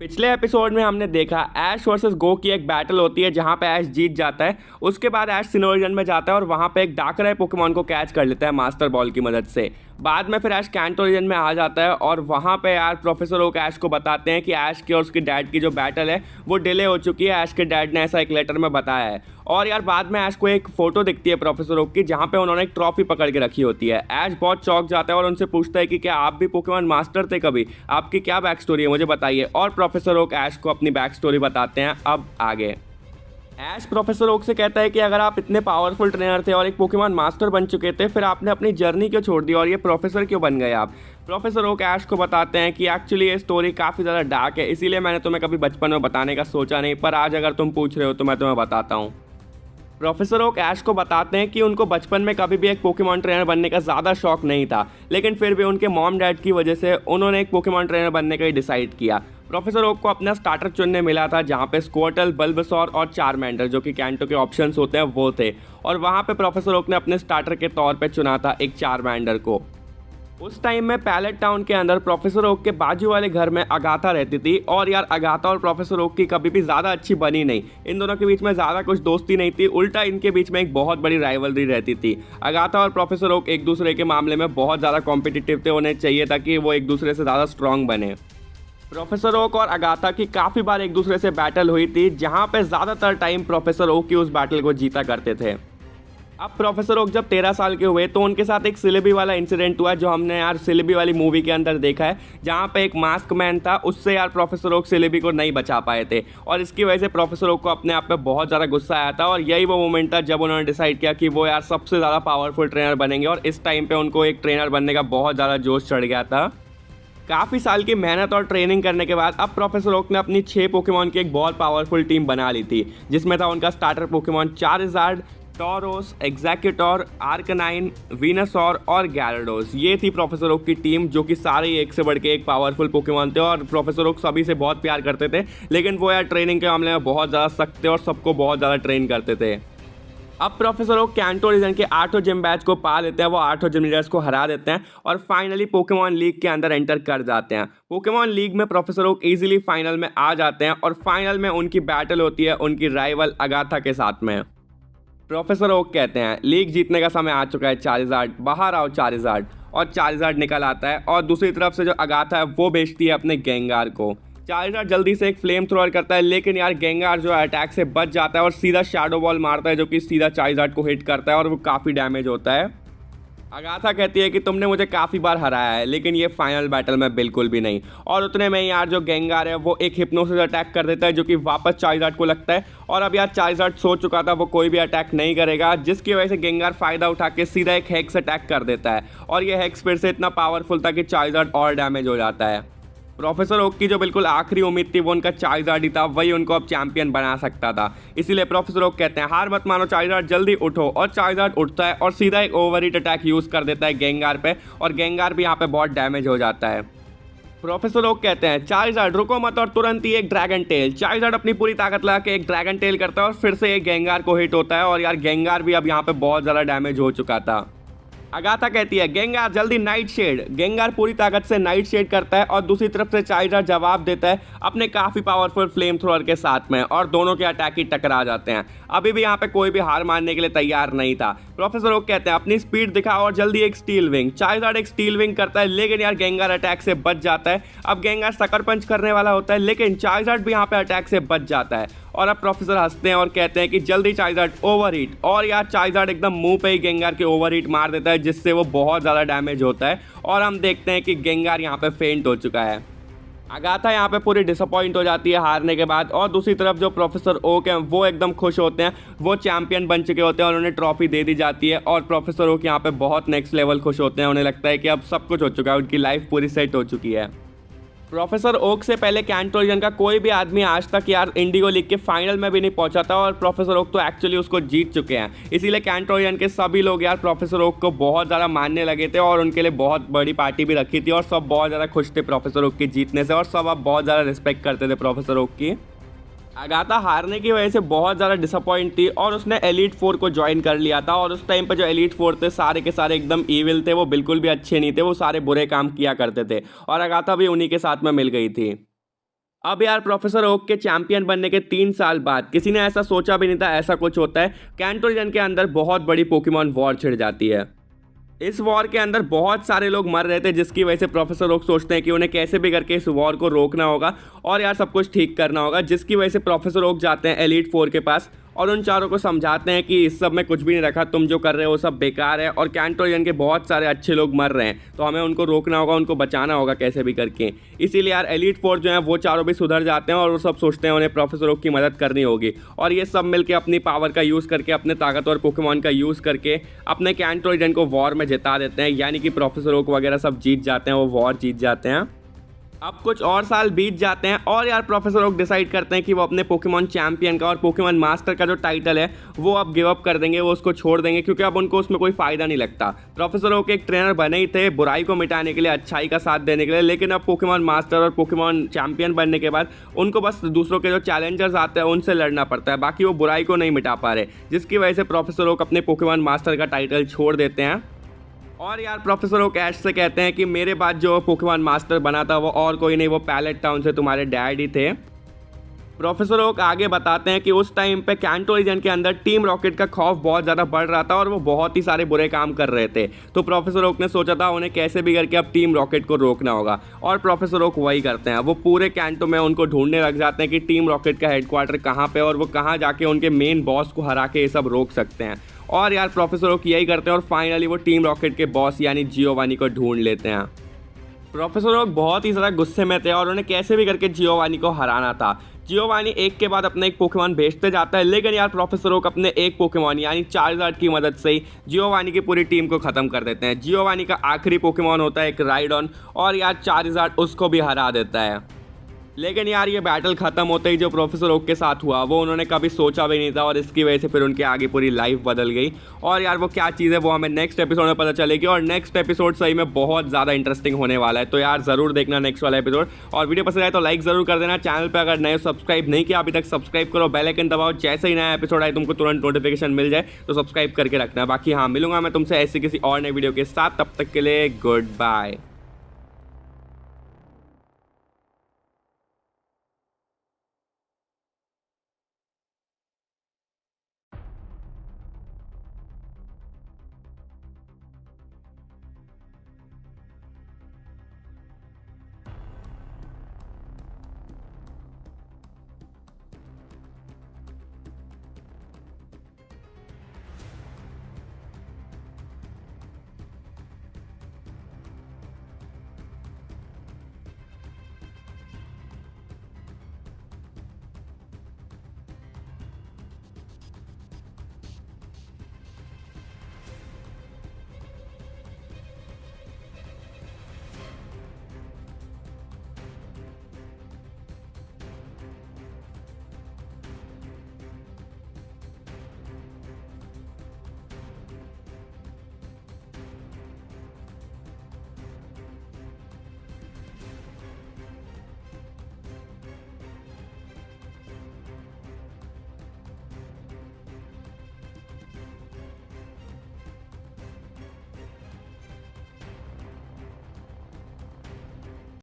पिछले एपिसोड में हमने देखा ऐश वर्सेस गो की एक बैटल होती है जहां पे ऐश जीत जाता है। उसके बाद ऐश सिनोरियन में जाता है और वहां पे एक डाकराय पोकेमॉन को कैच कर लेता है मास्टर बॉल की मदद से। बाद में फिर ऐश कैंटो रीजन में आ जाता है और वहां पे यार प्रोफेसर ओक ऐश को बताते हैं कि ऐश की और उसके डैड की जो बैटल है वो डिले हो चुकी है। ऐश के डैड ने ऐसा एक लेटर में बताया है। और यार बाद में ऐश को एक फोटो दिखती है प्रोफेसर ओक की जहाँ पे उन्होंने एक ट्रॉफी पकड़ के रखी होती है। ऐश बहुत चौंक जाता है और उनसे पूछता है कि क्या आप भी पोकेमॉन मास्टर थे कभी, आपकी क्या बैक स्टोरी है मुझे बताइए। और प्रोफेसर ओक ऐश को अपनी बैक स्टोरी बताते हैं। अब आगे ऐश प्रोफेसर ओक से कहता है कि अगर आप इतने पावरफुल ट्रेनर थे और एक पोकेमॉन मास्टर बन चुके थे फिर आपने अपनी जर्नी क्यों छोड़ दी और ये प्रोफेसर क्यों बन गए आप। प्रोफेसर ओक ऐश को बताते हैं कि एक्चुअली ये स्टोरी काफ़ी ज़्यादा डार्क है, इसीलिए मैंने तुम्हें कभी बचपन में बताने का सोचा नहीं, पर आज अगर तुम पूछ रहे हो तो मैं तुम्हें बताता हूँ। प्रोफेसर ओक ऐश को बताते हैं कि उनको बचपन में कभी भी एक पोकेमॉन ट्रेनर बनने का ज़्यादा शौक नहीं था, लेकिन फिर भी उनके मॉम डैड की वजह से उन्होंने एक पोकेमॉन ट्रेनर बनने का ही डिसाइड किया। प्रोफेसर ओक को अपना स्टार्टर चुनने मिला था जहाँ पे स्क्वार्टल, बल्बसौर और चारमेंडर जो कि कैंटो के ऑप्शंस होते हैं वो थे, और वहाँ पे प्रोफेसर ओक ने अपने स्टार्टर के तौर पे चुना था एक चारमेंडर को। उस टाइम में पैलेट टाउन के अंदर प्रोफेसर ओक के बाजू वाले घर में अगाथा रहती थी, और यार अगाथा और प्रोफेसर ओक की कभी भी ज़्यादा अच्छी बनी नहीं। इन दोनों के बीच में ज़्यादा कुछ दोस्ती नहीं थी, उल्टा इनके बीच में एक बहुत बड़ी राइवलरी रहती थी। अगाथा और प्रोफेसर ओक एक दूसरे के मामले में बहुत ज़्यादा कॉम्पिटिटिव थे, उन्हें चाहिए था कि वो एक दूसरे से ज़्यादा स्ट्रॉन्ग बने। प्रोफेसर ओक और अगाथा की काफ़ी बार एक दूसरे से बैटल हुई थी, जहाँ पे ज़्यादातर टाइम प्रोफेसर ओक की उस बैटल को जीता करते थे। अब प्रोफेसर ओक जब 13 साल के हुए तो उनके साथ एक सिलेबी वाला इंसिडेंट हुआ जो हमने यार सिलेबी वाली मूवी के अंदर देखा है, जहाँ पे एक मास्क मैन था, उससे यार प्रोफेसर ओक सिलेबी को नहीं बचा पाए थे, और इसकी वजह से प्रोफेसर ओक को अपने आप पे बहुत ज़्यादा गुस्सा आया था। और यही वो मोमेंट था जब उन्होंने डिसाइड किया कि वो यार सबसे ज़्यादा पावरफुल ट्रेनर बनेंगे, और इस टाइम पर उनको एक ट्रेनर बनने का बहुत ज़्यादा जोश चढ़ गया था। काफ़ी साल की मेहनत और ट्रेनिंग करने के बाद अब प्रोफेसर ओक ने अपनी 6 पोकेमॉन की एक बहुत पावरफुल टीम बना ली थी, जिसमें था उनका स्टार्टर पोकेमॉन चारिज़ार्ड, टॉरोस, एग्जैक्यूटोर, आर्कनाइन, वीनासौर और गैराडोस। ये थी प्रोफेसर ओक की टीम, जो कि सारे एक से बढ़ के एक पावरफुल पोकेमॉन थे, और प्रोफेसर ओक सभी से बहुत प्यार करते थे, लेकिन वो यार ट्रेनिंग के मामले में बहुत ज़्यादा सख्त थे और सबको बहुत ज़्यादा ट्रेन करते थे। अब प्रोफेसर ओक कैंटो रीजन के 8 जिम बैच को पा लेते हैं, वो 8 जिम लीडर्स को हरा देते हैं और फाइनली पोकेमॉन लीग के अंदर एंटर कर जाते हैं। पोकेमॉन लीग में प्रोफेसर ओक इजीली फाइनल में आ जाते हैं, और फाइनल में उनकी बैटल होती है उनकी राइवल अगाथा के साथ में। प्रोफेसर ओक कहते हैं लीग जीतने का समय आ चुका है चारिज़ार्ड, बाहर आओ चारिज़ार्ड, और चारिज़ार्ड निकल आता है, और दूसरी तरफ से जो अगाथा है वो बेचती है अपने गेंगार को। चारिज़ार्ड जल्दी से एक फ्लेम थ्रोअर करता है, लेकिन यार गेंगार जो अटैक से बच जाता है और सीधा शैडो बॉल मारता है जो कि सीधा चारिज़ार्ड को हिट करता है और वो काफ़ी डैमेज होता है। अगाथा कहती है कि तुमने मुझे काफ़ी बार हराया है, लेकिन ये फाइनल बैटल में बिल्कुल भी नहीं। और उतने में यार जो गेंगार है वो एक हिप्नोसिस अटैक कर देता है जो कि वापस चारिज़ार्ड को लगता है, और अब यार चारिज़ार्ड सोच चुका था वो कोई भी अटैक नहीं करेगा, जिसकी वजह से गेंगार फ़ायदा उठा के सीधा एक हेक्स अटैक कर देता है, और ये हेक्स फिर से इतना पावरफुल था कि चारिज़ार्ड और डैमेज हो जाता है। प्रोफेसर ओक की जो बिल्कुल आखिरी उम्मीद थी वो उनका चारिज़ार्ड ही था, वही उनको अब चैंपियन बना सकता था। इसीलिए प्रोफेसर ओक कहते हैं हार मत मानो चारिज़ार्ड, जल्दी उठो, और चारिज़ार्ड उठता है और सीधा एक ओवरहीट अटैक यूज़ कर देता है गेंगार पे, और गेंगार भी यहाँ पे बहुत डैमेज हो जाता है। प्रोफेसर ओक कहते हैं चारिज़ार्ड रुको मत, और तुरंत ही एक ड्रैगन टेल। चारिज़ार्ड अपनी पूरी ताकत लगा के एक ड्रैगन टेल करता है और फिर से एक गेंगार को हिट होता है, और यार गेंगार भी अब यहाँ पे बहुत ज़्यादा डैमेज हो चुका था। अगाथा कहती है गेंगार जल्दी नाइट शेड। गेंगार पूरी ताकत से नाइट शेड करता है, और दूसरी तरफ से चारिज़ार्ड जवाब देता है अपने काफ़ी पावरफुल फ्लेम थ्रोअर के साथ में, और दोनों के अटैक ही टकरा जाते हैं। अभी भी यहाँ पे कोई भी हार मानने के लिए तैयार नहीं था। प्रोफेसर ओक कहते हैं अपनी स्पीड दिखाओ और जल्दी एक स्टील विंग। चारिज़ार्ड एक स्टील विंग करता है, लेकिन यार गेंगार अटैक से बच जाता है। अब गेंगार सकर पंच करने वाला होता है, लेकिन चारिज़ार्ड भी यहाँ पे अटैक से बच जाता है, और अब प्रोफेसर हंसते हैं और कहते हैं कि जल्दी चारिज़ार्ड ओवरहीट, और यार चारिज़ार्ड एकदम मुंह पे ही गेंगार के ओवरहीट मार देता है, जिससे वो बहुत ज़्यादा डैमेज होता है, और हम देखते हैं कि गेंगार यहाँ पे फेंट हो चुका है। अगाथा यहाँ पे पूरी डिसअपॉइंट हो जाती है हारने के बाद, और दूसरी तरफ जो प्रोफेसर ओक हैं वो एकदम खुश होते हैं, वो चैंपियन बन चुके होते हैं और उन्हें ट्रॉफी दे दी जाती है, और प्रोफेसर ओक यहाँ पे बहुत नेक्स्ट लेवल खुश होते हैं। उन्हें लगता है कि अब सब कुछ हो चुका है, उनकी लाइफ पूरी सेट हो चुकी है। प्रोफेसर ओक से पहले कैंटो रीजन का कोई भी आदमी आज तक यार इंडिगो लीग के फाइनल में भी नहीं पहुंचा था, और प्रोफेसर ओक तो एक्चुअली उसको जीत चुके हैं। इसीलिए कैंटो रीजन के सभी लोग यार प्रोफेसर ओक को बहुत ज़्यादा मानने लगे थे, और उनके लिए बहुत बड़ी पार्टी भी रखी थी, और सब बहुत ज़्यादा खुश थे प्रोफेसर ओक के जीतने से, और सब अब बहुत ज़्यादा रिस्पेक्ट करते थे प्रोफेसर ओक की। अगाथा हारने की वजह से बहुत ज़्यादा डिसअपॉइंट थी, और उसने एलीट 4 को ज्वाइन कर लिया था, और उस टाइम पर जो एलीट 4 थे सारे के सारे एकदम ईविल थे, वो बिल्कुल भी अच्छे नहीं थे, वो सारे बुरे काम किया करते थे, और अगाथा भी उन्हीं के साथ में मिल गई थी। अब यार प्रोफेसर ओक के चैंपियन बनने के 3 साल बाद किसी ने ऐसा सोचा भी नहीं था ऐसा कुछ होता है। कैंटो रीजन के अंदर बहुत बड़ी पोकेमॉन वॉर छिड़ जाती है। इस वॉर के अंदर बहुत सारे लोग मर रहे थे, जिसकी वजह से प्रोफेसर ओक सोचते हैं कि उन्हें कैसे भी करके इस वॉर को रोकना होगा और यार सब कुछ ठीक करना होगा, जिसकी वजह से प्रोफेसर ओक जाते हैं एलीट 4 के पास और उन चारों को समझाते हैं कि इस सब में कुछ भी नहीं रखा, तुम जो कर रहे हो वो सब बेकार है और कैंटो रीजन के बहुत सारे अच्छे लोग मर रहे हैं, तो हमें उनको रोकना होगा, उनको बचाना होगा कैसे भी करके। इसीलिए यार एलीट 4 जो है वो चारों भी सुधर जाते हैं और वो सब सोचते हैं उन्हें प्रोफेसर ओक की मदद करनी होगी और ये सब मिलकर अपनी पावर का यूज़ करके, अपने ताकतवर पोकेमॉन का यूज़ करके अपने कैंटो रीजन को वॉर में जिता देते हैं, यानी कि प्रोफेसर ओक वगैरह सब जीत जाते हैं, वो वॉर जीत जाते हैं। अब कुछ और साल बीत जाते हैं और यार प्रोफेसर ओक डिसाइड करते हैं कि वो अपने पोकेमॉन चैंपियन का और पोकेमॉन मास्टर का जो टाइटल है वो अब गिव अप कर देंगे, वो उसको छोड़ देंगे क्योंकि अब उनको उसमें कोई फ़ायदा नहीं लगता। प्रोफेसर ओक एक ट्रेनर बने ही थे बुराई को मिटाने के लिए, अच्छाई का साथ देने के लिए, लेकिन अब पोकेमॉन मास्टर और पोकेमॉन चैंपियन बनने के बाद उनको बस दूसरों के जो चैलेंजर्स आते हैं उनसे लड़ना पड़ता है, बाकी वो बुराई को नहीं मिटा पा रहे, जिसकी वजह से प्रोफेसर ओक अपने पोकेमॉन मास्टर का टाइटल छोड़ देते हैं। और यार प्रोफेसर ओक ऐश से कहते हैं कि मेरे बाद जो पोकेमॉन मास्टर बना था वो और कोई नहीं, वो पैलेट टाउन से तुम्हारे डैड ही थे। प्रोफेसर ओक आगे बताते हैं कि उस टाइम पे कैंटो रीजन के अंदर टीम रॉकेट का खौफ बहुत ज़्यादा बढ़ रहा था और वो बहुत ही सारे बुरे काम कर रहे थे, तो प्रोफेसर ओक ने सोचा था उन्हें कैसे भी करके अब टीम रॉकेट को रोकना होगा और प्रोफेसर ओक वही करते हैं। वो पूरे कैंटो में उनको ढूंढने लग जाते हैं कि टीम रॉकेट का हेडक्वार्टर कहाँ पे और वो कहाँ जाके उनके मेन बॉस को हरा के ये सब रोक सकते हैं। और यार प्रोफेसर ओक यही करते हैं और फाइनली वो टीम रॉकेट के बॉस यानी जियोवानी को ढूंढ लेते हैं। प्रोफेसर ओक बहुत ही ज़्यादा गुस्से में थे और उन्हें कैसे भी करके जियोवानी को हराना था। जियोवानी एक के बाद अपना एक पोकेमॉन भेजते जाता है, लेकिन यार प्रोफेसर ओक अपने एक पोकेमॉन यानी चार्जर्ड की मदद से ही जियोवानी की पूरी टीम को ख़त्म कर देते हैं। जियोवानी का आखिरी पोकेमॉन होता है एक राइडॉन और यार चार्जर्ड उसको भी हरा देता है। लेकिन यार ये बैटल ख़त्म होते ही जो प्रोफेसर ओक के साथ हुआ वो उन्होंने कभी सोचा भी नहीं था और इसकी वजह से फिर उनके आगे पूरी लाइफ बदल गई। और यार वो क्या चीज़ है वो हमें नेक्स्ट एपिसोड में पता चलेगी और नेक्स्ट एपिसोड सही में बहुत ज़्यादा इंटरेस्टिंग होने वाला है, तो यार ज़रूर देखना नेक्स्ट वाला एपिसोड। और वीडियो पसंद आए तो लाइक ज़रूर कर देना, चैनल पर अगर नए सब्सक्राइब नहीं किया अभी तक सब्सक्राइब करो, बेल आइकन दबाओ, जैसे ही नया एपिसोड आए तुमको तुरंत नोटिफिकेशन मिल जाए तो सब्सक्राइब करके रखना। बाकी हाँ, मिलूंगा मैं तुमसे ऐसी किसी और नए वीडियो के साथ, तब तक के लिए गुड बाय।